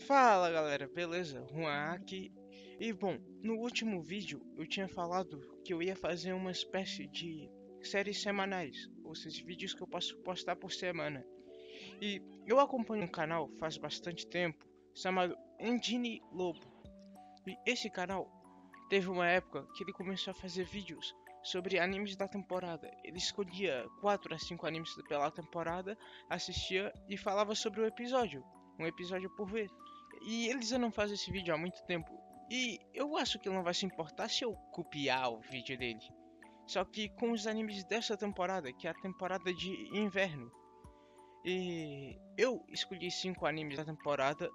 Fala galera, beleza? Juan aqui. E bom, no último vídeo eu tinha falado que eu ia fazer uma espécie de séries semanais, ou seja, vídeos que eu posso postar por semana. E eu acompanho um canal faz bastante tempo chamado Engine Lobo. E esse canal teve uma época que ele começou a fazer vídeos sobre animes da temporada. Ele escolhia 4 a 5 animes pela temporada, assistia e falava sobre o episódio, um episódio por vez. E eles já não fazem esse vídeo há muito tempo. E eu acho que ele não vai se importar se eu copiar o vídeo dele. Só que com os animes dessa temporada, que é a temporada de inverno. E eu escolhi 5 animes da temporada.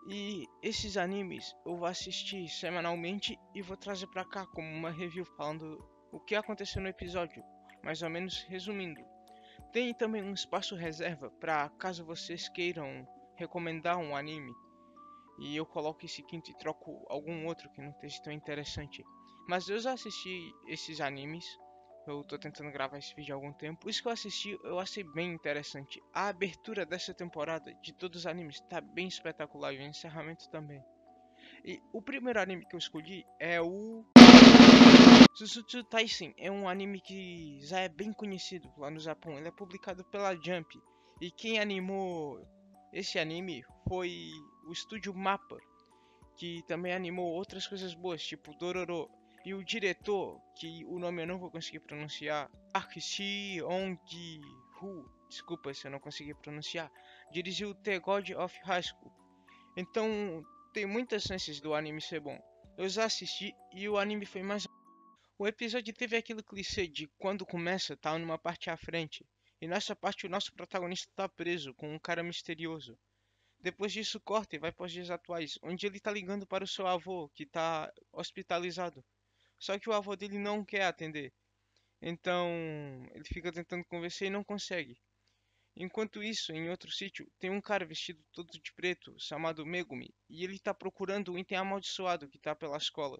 E esses animes eu vou assistir semanalmente e vou trazer pra cá como uma review falando o que aconteceu no episódio, mais ou menos resumindo. Tem também um espaço reserva para caso vocês queiram recomendar um anime e eu coloco esse quinto e troco algum outro que não esteja tão interessante. Mas eu já assisti esses animes, eu tô tentando gravar esse vídeo há algum tempo. Isso que eu assisti eu achei bem interessante. A abertura dessa temporada de todos os animes tá bem espetacular e o encerramento também. E o primeiro anime que eu escolhi é o Jujutsu Kaisen. É um anime que já é bem conhecido lá no Japão. Ele é publicado pela Jump. E quem animou esse anime foi o estúdio Mappa, que também animou outras coisas boas, tipo Dororo. E o diretor, que o nome eu não vou conseguir pronunciar, Park Ji-ong-hu, desculpa se eu não conseguir pronunciar, dirigiu The God of High School. Então tem muitas chances do anime ser bom. Eu já assisti e o anime foi mais. O episódio teve aquele clichê de quando começa, tá numa parte à frente. E nessa parte o nosso protagonista tá preso com um cara misterioso. Depois disso corta e vai para os dias atuais, onde ele tá ligando para o seu avô, que tá hospitalizado. Só que o avô dele não quer atender. Então ele fica tentando conversar e não consegue. Enquanto isso, em outro sítio, tem um cara vestido todo de preto, chamado Megumi, e ele tá procurando um item amaldiçoado que tá pela escola.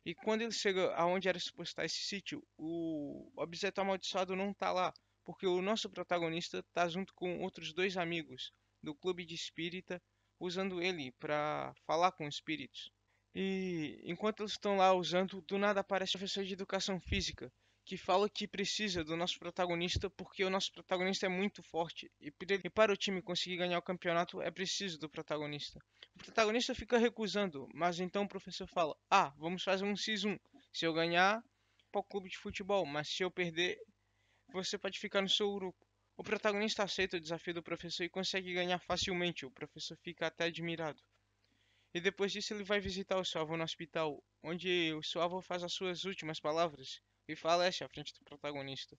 E quando ele chega aonde era suposto estar esse sítio, o objeto amaldiçoado não tá lá, porque o nosso protagonista tá junto com outros dois amigos do clube de espírita, usando ele para falar com espíritos. E enquanto eles estão lá usando, do nada aparece o professor de educação física, que fala que precisa do nosso protagonista porque o nosso protagonista é muito forte e para o time conseguir ganhar o campeonato é preciso do protagonista. O protagonista fica recusando, mas então o professor fala: "Ah, vamos fazer um X1. Se eu ganhar, para o clube de futebol, mas se eu perder, você pode ficar no seu grupo." O protagonista aceita o desafio do professor e consegue ganhar facilmente. O professor fica até admirado. E depois disso ele vai visitar o seu avô no hospital, onde o seu avô faz as suas últimas palavras e falece à frente do protagonista.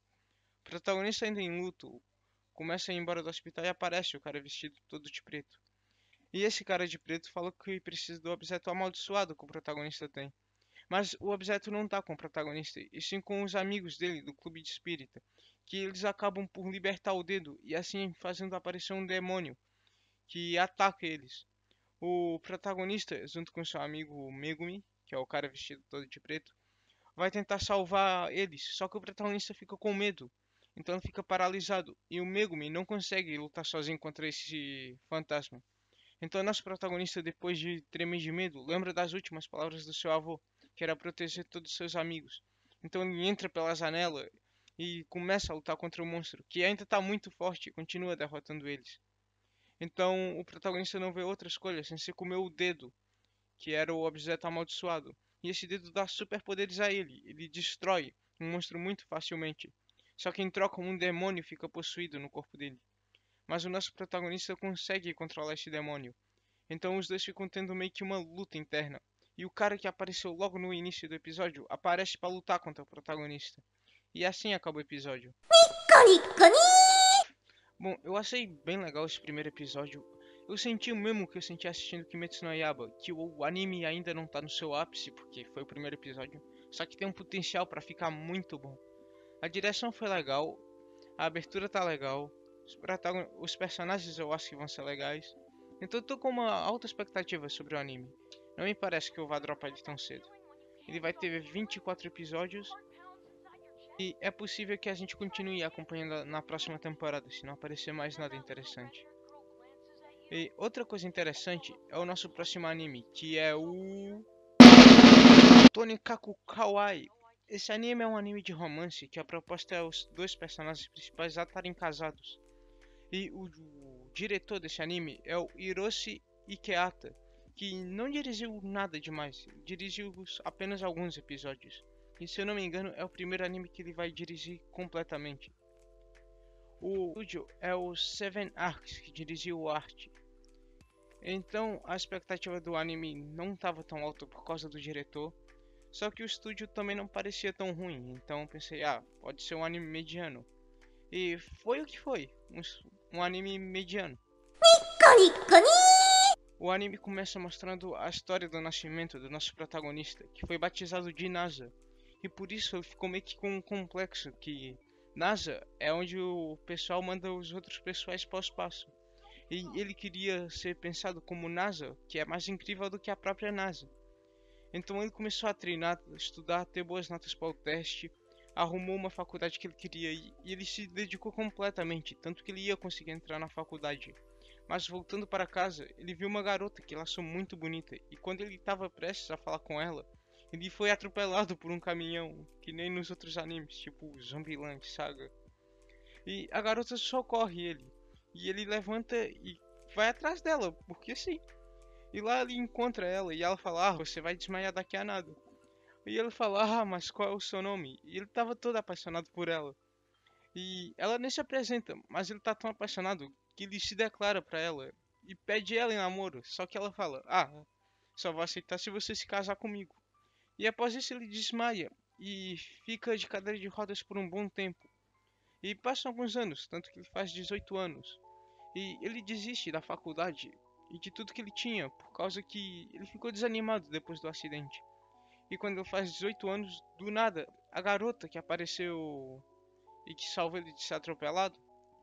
O protagonista ainda em luto começa a ir embora do hospital e aparece o cara vestido todo de preto. E esse cara de preto fala que precisa do objeto amaldiçoado que o protagonista tem. Mas o objeto não tá com o protagonista, e sim com os amigos dele do clube de espírita, que eles acabam por libertar o dedo e assim fazendo aparecer um demônio que ataca eles. O protagonista, junto com seu amigo Megumi, que é o cara vestido todo de preto, vai tentar salvar eles, só que o protagonista fica com medo, então ele fica paralisado e o Megumi não consegue lutar sozinho contra esse fantasma. Então nosso protagonista, depois de tremer de medo, lembra das últimas palavras do seu avô, que era proteger todos os seus amigos. Então ele entra pela janela e começa a lutar contra o monstro, que ainda está muito forte e continua derrotando eles. Então o protagonista não vê outra escolha sem ser comer o dedo, que era o objeto amaldiçoado. E esse dedo dá superpoderes a ele. Ele destrói um monstro muito facilmente. Só que em troca um demônio fica possuído no corpo dele. Mas o nosso protagonista consegue controlar esse demônio. Então os dois ficam tendo meio que uma luta interna. E o cara que apareceu logo no início do episódio aparece para lutar contra o protagonista. E assim acaba o episódio. Bom, eu achei bem legal esse primeiro episódio. Eu senti o mesmo que eu senti assistindo Kimetsu no Yaiba, que o anime ainda não tá no seu ápice, porque foi o primeiro episódio, só que tem um potencial pra ficar muito bom. A direção foi legal, a abertura tá legal, os personagens eu acho que vão ser legais. Então eu tô com uma alta expectativa sobre o anime. Não me parece que eu vá dropar ele tão cedo. Ele vai ter 24 episódios e é possível que a gente continue acompanhando na próxima temporada, se não aparecer mais nada interessante. E outra coisa interessante é o nosso próximo anime, que é o Tonikaku Kawaii. Esse anime é um anime de romance que a proposta é os dois personagens principais já estarem casados. E o diretor desse anime é o Hiroshi Ikeata, que não dirigiu nada demais, dirigiu apenas alguns episódios. E se eu não me engano, é o primeiro anime que ele vai dirigir completamente. O estúdio é o Seven Arcs, que dirigiu o arte. Então a expectativa do anime não estava tão alta por causa do diretor. Só que o estúdio também não parecia tão ruim, então pensei, pode ser um anime mediano. E foi o que foi, um anime mediano. O anime começa mostrando a história do nascimento do nosso protagonista, que foi batizado de NASA. E por isso ele ficou meio que com um complexo que NASA é onde o pessoal manda os outros pessoais para o espaço. E ele queria ser pensado como NASA, que é mais incrível do que a própria NASA. Então ele começou a treinar, estudar, ter boas notas para o teste, arrumou uma faculdade que ele queria e ele se dedicou completamente, tanto que ele ia conseguir entrar na faculdade. Mas voltando para casa, ele viu uma garota que ele achou muito bonita e quando ele estava prestes a falar com ela, ele foi atropelado por um caminhão, que nem nos outros animes, tipo Zombieland Saga. E a garota socorre ele, e ele levanta e vai atrás dela, porque sim. E lá ele encontra ela e ela fala, você vai desmaiar daqui a nada. E ele fala, mas qual é o seu nome? E ele tava todo apaixonado por ela. E ela nem se apresenta, mas ele tá tão apaixonado que ele se declara pra ela e pede ela em namoro. Só que ela fala, só vou aceitar se você se casar comigo. E após isso ele desmaia e fica de cadeira de rodas por um bom tempo. E passam alguns anos, tanto que ele faz 18 anos. E ele desiste da faculdade e de tudo que ele tinha, por causa que ele ficou desanimado depois do acidente. E quando ele faz 18 anos, do nada, a garota que apareceu e que salvou ele de ser atropelado,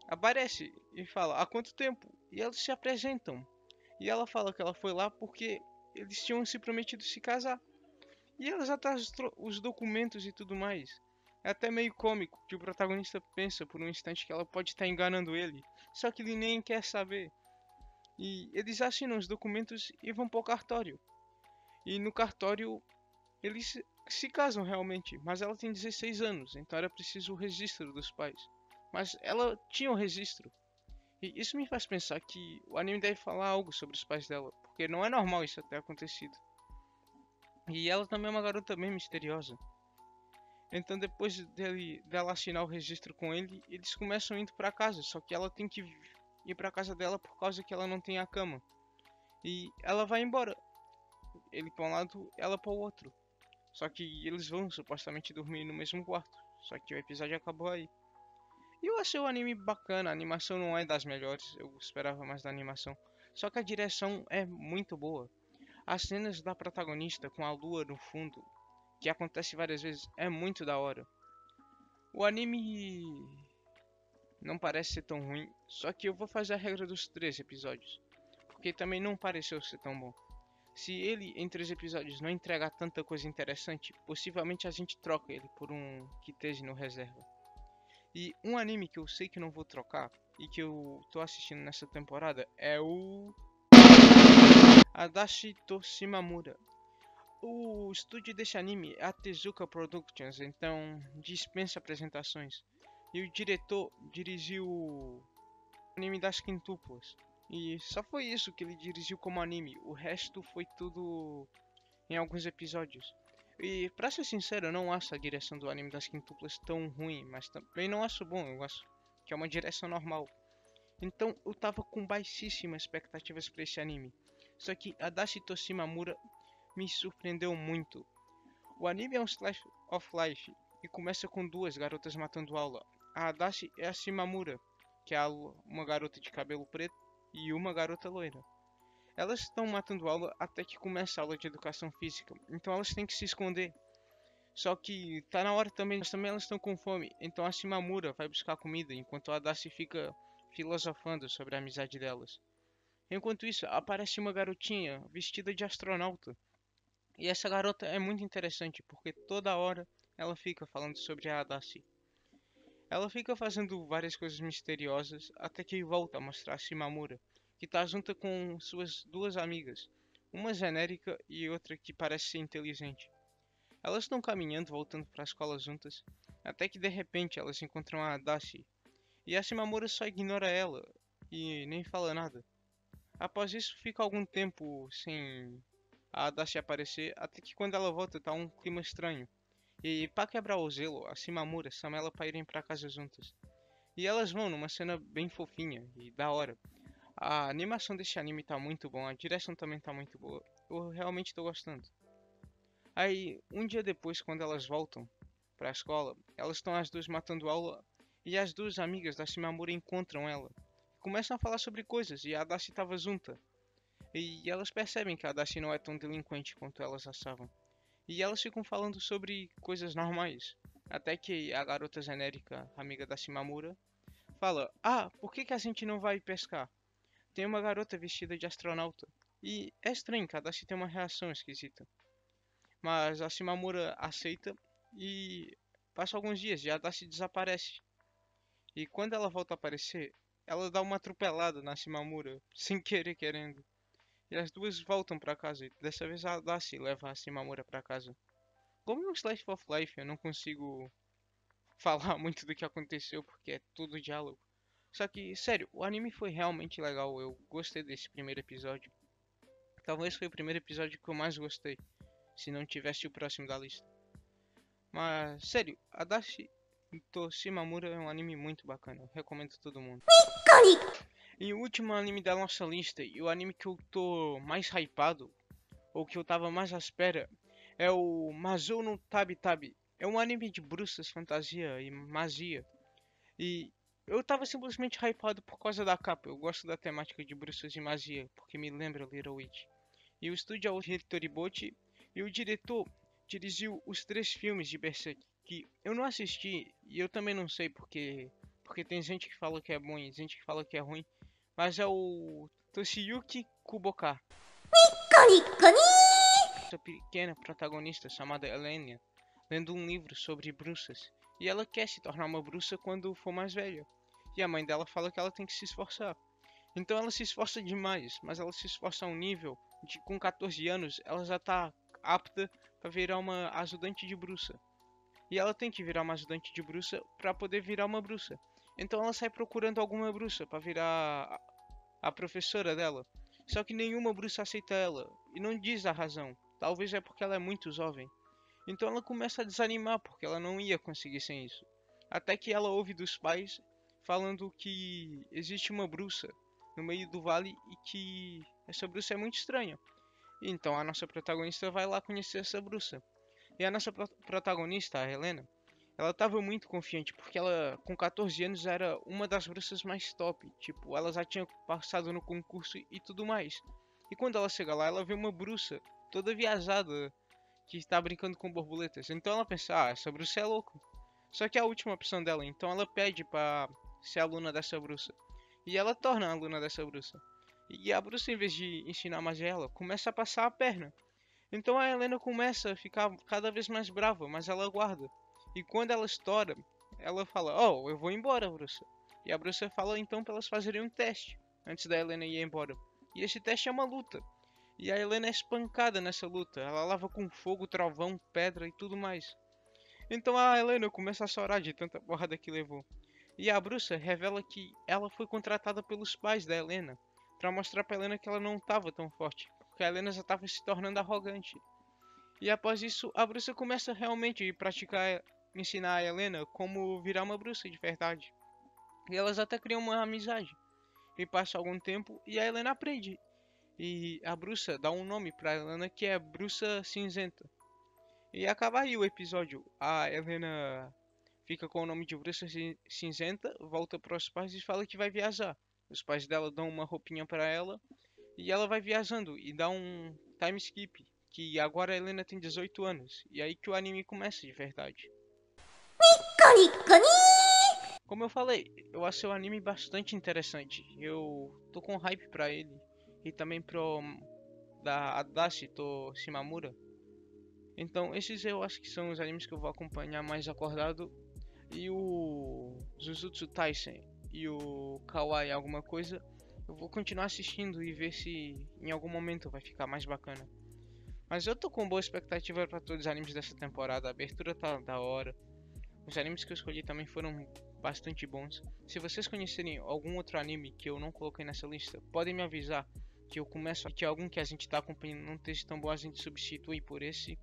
aparece e fala, há quanto tempo? E eles se apresentam. E ela fala que ela foi lá porque eles tinham se prometido se casar. E elas atrás os documentos e tudo mais. É até meio cômico que o protagonista pensa por um instante que ela pode estar enganando ele, só que ele nem quer saber. E eles assinam os documentos e vão para o cartório. E no cartório eles se casam realmente, mas ela tem 16 anos, então era preciso o registro dos pais. Mas ela tinha o registro. E isso me faz pensar que o anime deve falar algo sobre os pais dela, porque não é normal isso ter acontecido. E ela também é uma garota bem misteriosa. Então depois dela assinar o registro com ele, eles começam indo para casa, só que ela tem que ir para casa dela por causa que ela não tem a cama. E ela vai embora. Ele para um lado, ela para o outro. Só que eles vão supostamente dormir no mesmo quarto. Só que o episódio acabou aí. E eu achei o anime bacana, a animação não é das melhores, eu esperava mais da animação. Só que a direção é muito boa. As cenas da protagonista com a lua no fundo, que acontece várias vezes, é muito da hora. O anime não parece ser tão ruim, só que eu vou fazer a regra dos 3 episódios, porque também não pareceu ser tão bom. Se ele em 3 episódios não entregar tanta coisa interessante, possivelmente a gente troca ele por um que esteja no reserva. E um anime que eu sei que não vou trocar e que eu tô assistindo nessa temporada é o Adachi to Shimamura. O estúdio desse anime é a Tezuka Productions, então dispensa apresentações. E o diretor dirigiu o anime das quintuplas. E só foi isso que ele dirigiu como anime, o resto foi tudo em alguns episódios. E pra ser sincero, eu não acho a direção do anime das quintuplas tão ruim, mas também não acho bom, eu acho que é uma direção normal. Então eu tava com baixíssimas expectativas para esse anime. Só que Adachi Toshimamura me surpreendeu muito. O anime é um slice of life e começa com duas garotas matando aula. A Adachi é a Shimamura, que é uma garota de cabelo preto, e uma garota loira. Elas estão matando aula até que começa a aula de educação física, então elas têm que se esconder. Só que tá na hora também, mas também elas estão com fome, então a Shimamura vai buscar comida enquanto a Adachi fica filosofando sobre a amizade delas. Enquanto isso, aparece uma garotinha vestida de astronauta. E essa garota é muito interessante porque toda hora ela fica falando sobre a Adachi. Ela fica fazendo várias coisas misteriosas até que volta a mostrar a Shimamura. que tá junta com suas duas amigas, uma genérica e outra que parece ser inteligente. Elas estão caminhando, voltando para a escola juntas, até que de repente elas encontram a Adachi, e a Shimamura só ignora ela e nem fala nada. Após isso, fica algum tempo sem a Adachi aparecer, até que quando ela volta tá um clima estranho. E para quebrar o gelo, a Shimamura chama ela para irem para casa juntas. E elas vão numa cena bem fofinha e da hora. A animação desse anime tá muito bom, a direção também tá muito boa. Eu realmente tô gostando. Aí, um dia depois, quando elas voltam para a escola, elas estão as duas matando aula e as duas amigas da Shimamura encontram ela. Começam a falar sobre coisas e a Adachi estava junta. E elas percebem que a Adachi não é tão delinquente quanto elas achavam. E elas ficam falando sobre coisas normais. Até que a garota genérica, amiga da Shimamura, fala: Ah, por que a gente não vai pescar? Tem uma garota vestida de astronauta. E é estranho que a Adachi tem uma reação esquisita. Mas a Shimamura aceita e passa alguns dias e a Adachi desaparece. E quando ela volta a aparecer, ela dá uma atropelada na Shimamura, sem querer querendo. E as duas voltam pra casa. E dessa vez a Adachi leva a Shimamura pra casa. Como é um Slice of Life, eu não consigo falar muito do que aconteceu porque é tudo diálogo. Só que, sério, o anime foi realmente legal. Eu gostei desse primeiro episódio. Talvez foi o primeiro episódio que eu mais gostei, se não tivesse o próximo da lista. Mas, sério, Adachi to Shimamura é um anime muito bacana. Eu recomendo a todo mundo. E o último anime da nossa lista, e o anime que eu tô mais hypado, ou que eu tava mais à espera, é o Mazou no Tabi Tabi. É um anime de bruxas, fantasia e magia. E eu tava simplesmente hypado por causa da capa. Eu gosto da temática de bruxas e magia, porque me lembra Little Witch. E o estúdio é o Hitoribochi, e o diretor dirigiu os 3 filmes de Berserk, que eu não assisti, e eu também não sei porque tem gente que fala que é bom e gente que fala que é ruim. Mas é o Toshiyuki Kuboka. Essa pequena protagonista chamada Elenia, lendo um livro sobre bruxas, e ela quer se tornar uma bruxa quando for mais velha. E a mãe dela fala que ela tem que se esforçar. Então ela se esforça demais, mas ela se esforça a um nível de com 14 anos ela já tá apta para virar uma ajudante de bruxa. E ela tem que virar uma ajudante de bruxa para poder virar uma bruxa. Então ela sai procurando alguma bruxa para virar a professora dela. Só que nenhuma bruxa aceita ela e não diz a razão. Talvez é porque ela é muito jovem. Então ela começa a desanimar porque ela não ia conseguir sem isso. Até que ela ouve dos pais falando que existe uma bruxa no meio do vale e que essa bruxa é muito estranha. Então a nossa protagonista vai lá conhecer essa bruxa. E a nossa protagonista, a Helena, ela estava muito confiante porque ela com 14 anos era uma das bruxas mais top. Tipo, ela já tinha passado no concurso e tudo mais. E quando ela chega lá, ela vê uma bruxa toda viajada que está brincando com borboletas. Então ela pensa, ah, essa bruxa é louca. Só que é a última opção dela, então ela pede para ser aluna dessa bruxa. E ela torna a aluna dessa bruxa. E a bruxa, em vez de ensinar magia a ela, começa a passar a perna. Então a Helena começa a ficar cada vez mais brava, mas ela guarda. E quando ela estoura, ela fala, oh, eu vou embora, bruxa. E a bruxa fala então para elas fazerem um teste, antes da Helena ir embora. E esse teste é uma luta. E a Helena é espancada nessa luta. Ela lava com fogo, trovão, pedra e tudo mais. Então a Helena começa a chorar de tanta porrada que levou. E a bruxa revela que ela foi contratada pelos pais da Helena para mostrar para Helena que ela não estava tão forte, porque a Helena já estava se tornando arrogante. E após isso, a bruxa começa realmente a praticar, ensinar a Helena como virar uma bruxa de verdade. E elas até criam uma amizade. E passa algum tempo e a Helena aprende. E a bruxa dá um nome para Helena que é Bruxa Cinzenta. E acaba aí o episódio. A Helena fica com o nome de Bruxa Cinzenta, volta para os pais e fala que vai viajar. Os pais dela dão uma roupinha para ela e ela vai viajando e dá um time skip. Que agora a Helena tem 18 anos. E aí que o anime começa de verdade. Como eu falei, eu achei o anime bastante interessante. Eu tô com hype pra ele. E também pro da Adachi to Shimamura. Então esses eu acho que são os animes que eu vou acompanhar mais acordado. E o Jujutsu Kaisen e o Kawaii alguma coisa eu vou continuar assistindo e ver se em algum momento vai ficar mais bacana. Mas eu tô com boa expectativa pra todos os animes dessa temporada. A abertura tá da hora. Os animes que eu escolhi também foram bastante bons. Se vocês conhecerem algum outro anime que eu não coloquei nessa lista, podem me avisar que eu começo a que algum que a gente tá acompanhando não esteja tão bom, a gente substitui por esse.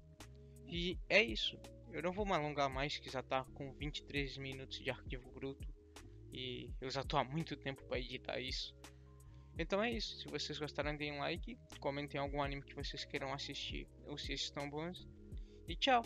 E é isso. Eu não vou me alongar mais, que já tá com 23 minutos de arquivo bruto. E eu já tô há muito tempo para editar isso. Então é isso. Se vocês gostaram, deem um like. Comentem algum anime que vocês queiram assistir ou se esses estão bons. E tchau!